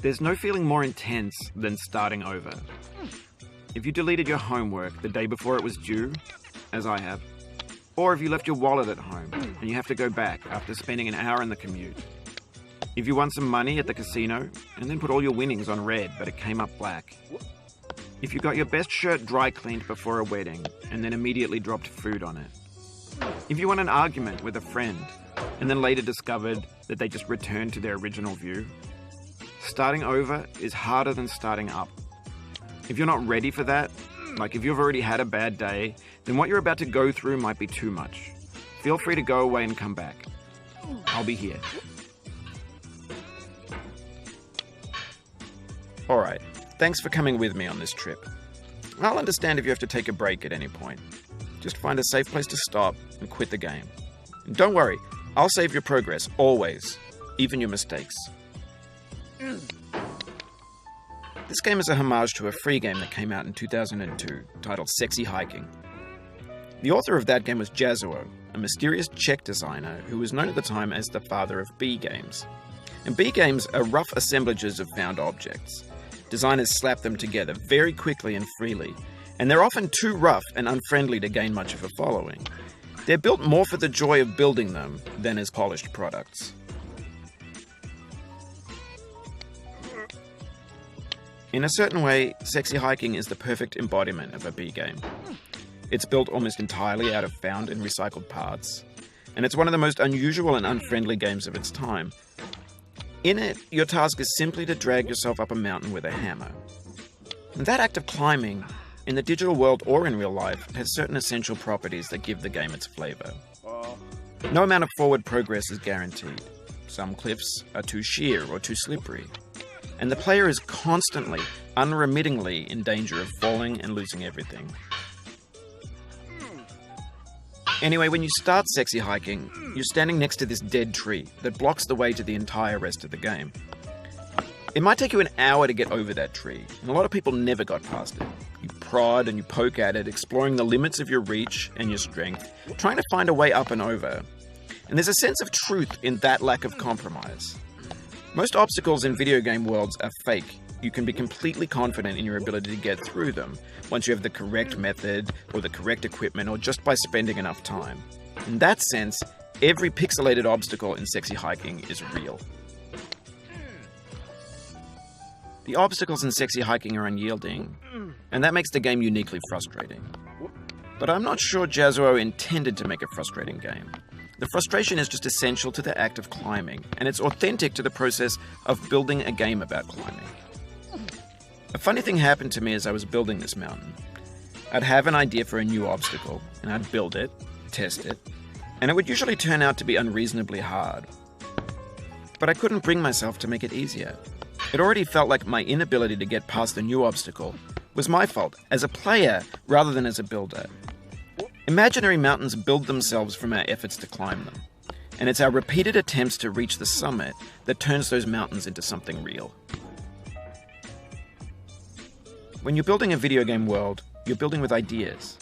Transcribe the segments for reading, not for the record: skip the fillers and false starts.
There's no feeling more intense than starting over. If you deleted your homework the day before it was due, as I have, or if you left your wallet at home and you have to go back after spending an hour in the commute. If you won some money at the casino and then put all your winnings on red but it came up black. If you got your best shirt dry cleaned before a wedding and then immediately dropped food on it. If you won an argument with a friend and then later discovered that they just returned to their original view. Starting over is harder than starting up. If you're not ready for that, like if you've already had a bad day, then what you're about to go through might be too much. Feel free to go away and come back. I'll be here. Alright, thanks for coming with me on this trip. I'll understand if you have to take a break at any point. Just find a safe place to stop and quit the game. And don't worry, I'll save your progress, always, even your mistakes. This game is a homage to a free game that came out in 2002, titled Sexy Hiking. The author of that game was Jazuo, a mysterious Czech designer who was known at the time as the father of B games. And B games are rough assemblages of found objects. Designers slap them together very quickly and freely, and they're often too rough and unfriendly to gain much of a following. They're built more for the joy of building them than as polished products. In a certain way, Sexy Hiking is the perfect embodiment of a B game. It's built almost entirely out of found and recycled parts, and it's one of the most unusual and unfriendly games of its time. In it, your task is simply to drag yourself up a mountain with a hammer. And that act of climbing, in the digital world or in real life, has certain essential properties that give the game its flavor. No amount of forward progress is guaranteed. Some cliffs are too sheer or too slippery. And the player is constantly, unremittingly in danger of falling and losing everything. Anyway, when you start Sexy Hiking, you're standing next to this dead tree that blocks the way to the entire rest of the game. It might take you an hour to get over that tree, and a lot of people never got past it. You prod and you poke at it, exploring the limits of your reach and your strength, trying to find a way up and over. And there's a sense of truth in that lack of compromise. Most obstacles in video game worlds are fake. You can be completely confident in your ability to get through them once you have the correct method or the correct equipment or just by spending enough time. In that sense, every pixelated obstacle in Sexy Hiking is real. The obstacles in Sexy Hiking are unyielding, and that makes the game uniquely frustrating. But I'm not sure Jazuo intended to make a frustrating game. The frustration is just essential to the act of climbing, and it's authentic to the process of building a game about climbing. A funny thing happened to me as I was building this mountain. I'd have an idea for a new obstacle, and I'd build it, test it, and it would usually turn out to be unreasonably hard. But I couldn't bring myself to make it easier. It already felt like my inability to get past the new obstacle was my fault, as a player rather than as a builder. Imaginary mountains build themselves from our efforts to climb them, and it's our repeated attempts to reach the summit that turns those mountains into something real. When you're building a video game world, you're building with ideas,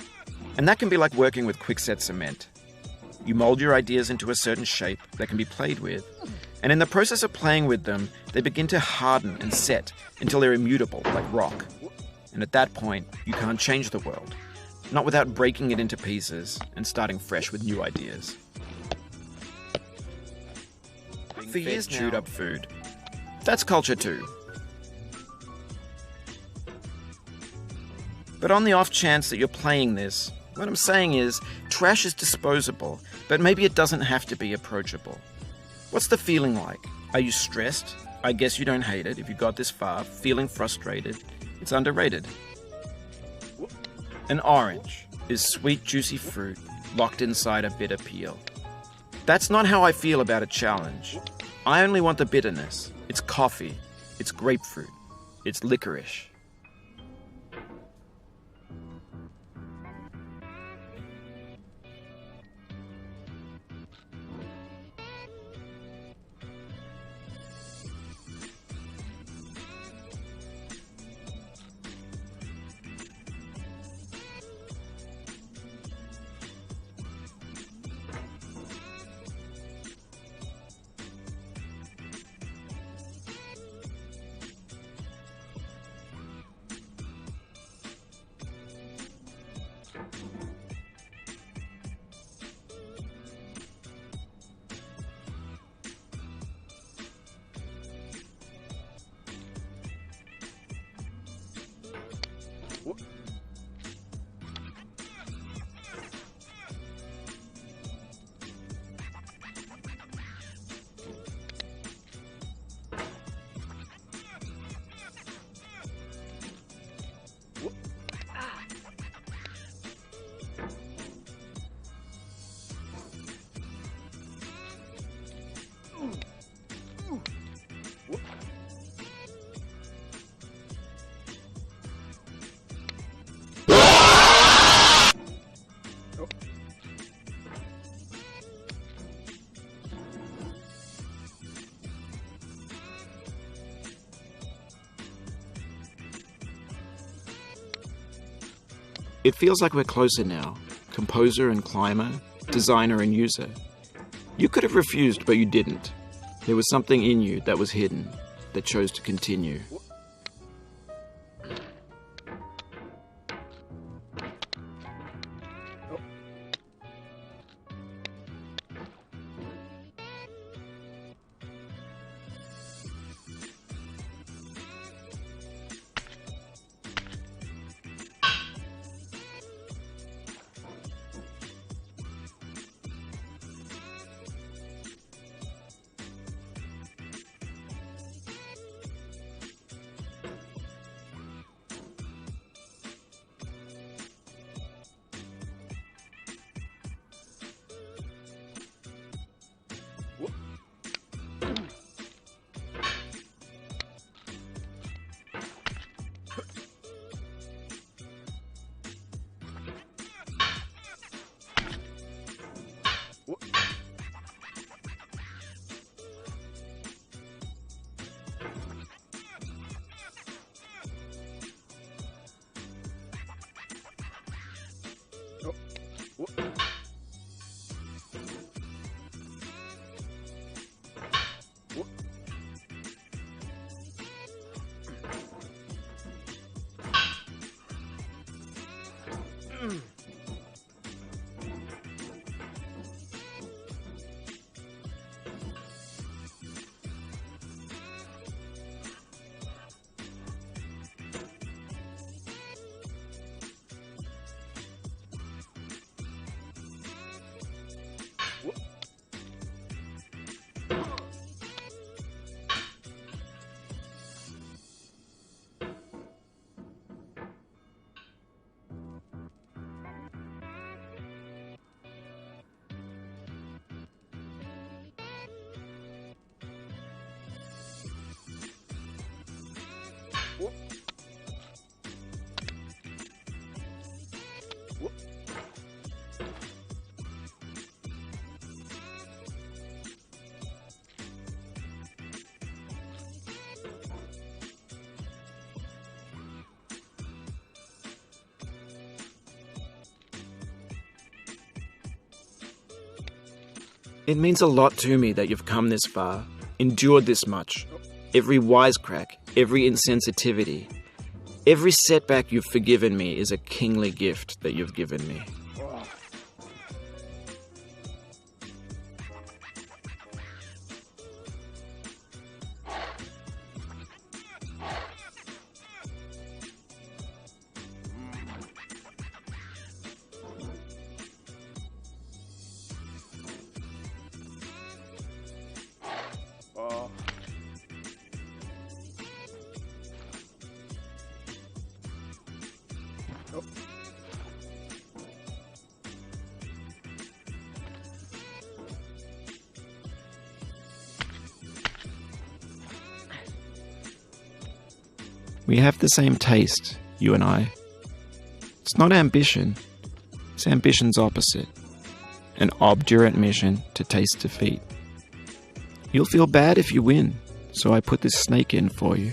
and that can be like working with quickset cement. You mold your ideas into a certain shape that can be played with, and in the process of playing with them, they begin to harden and set until they're immutable, like rock. And at that point, you can't change the world. Not without breaking it into pieces and starting fresh with new ideas. For years chewed up food. That's culture too. But on the off chance that you're playing this, what I'm saying is, trash is disposable, but maybe it doesn't have to be approachable. What's the feeling like? Are you stressed? I guess you don't hate it if you got this far, feeling frustrated. It's underrated. An orange is sweet, juicy fruit locked inside a bitter peel. That's not how I feel about a challenge. I only want the bitterness. It's coffee. It's grapefruit. It's licorice. It feels like we're closer now, composer and climber, designer and user. You could have refused, but you didn't. There was something in you that was hidden, that chose to continue. It means a lot to me that you've come this far, endured this much. Every wisecrack, every insensitivity, every setback you've forgiven me is a kingly gift that you've given me. We have the same taste, you and I. It's not ambition, it's ambition's opposite. An obdurate mission to taste defeat. You'll feel bad if you win, so I put this snake in for you.